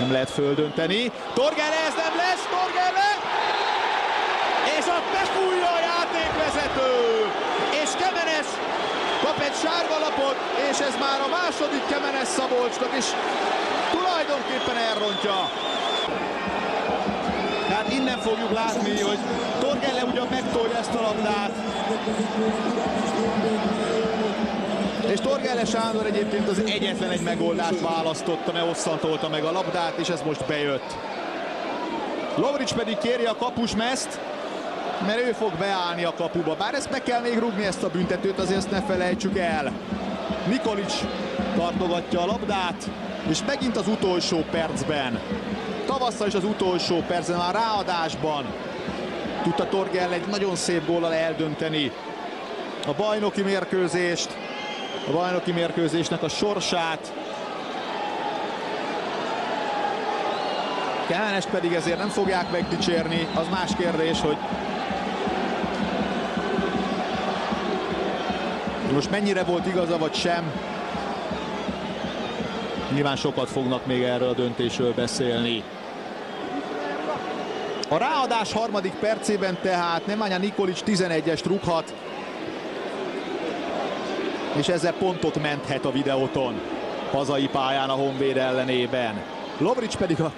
Nem lehet földönteni. Torgele, ez nem lesz, Torgele! És ott befújja a játékvezető! És Kemenes kap egy sárga lapot, és ez már a második Kemenes Szabolcsnak, és tulajdonképpen elrontja. Tehát innen fogjuk látni, hogy Torgele ugyan megtolja ezt a labdát. És Torgele Sándor egyébként az egyetlen egy megoldást választotta, ne hosszantolta meg a labdát, és ez most bejött. Lovrics pedig kéri a kapusmeszt, mert ő fog beállni a kapuba. Bár ezt meg kell még rúgni, ezt a büntetőt, azért ezt ne felejtsük el. Nikolic tartogatja a labdát, és megint az utolsó percben. Tavasszal is az utolsó percben, már ráadásban tudta Torgele egy nagyon szép góllal eldönteni a bajnoki mérkőzést, a bajnoki mérkőzésnek a sorsát. Kemenest pedig ezért nem fogják megdicsérni, az más kérdés, hogy most mennyire volt igaza vagy sem. Nyilván sokat fognak még erről a döntésről beszélni. A ráadás harmadik percében tehát Nemanja Nikolic 11-est rúghat, és ezzel pontot menthet a videóton hazai pályán a Honvéd ellenében. Lovrics pedig a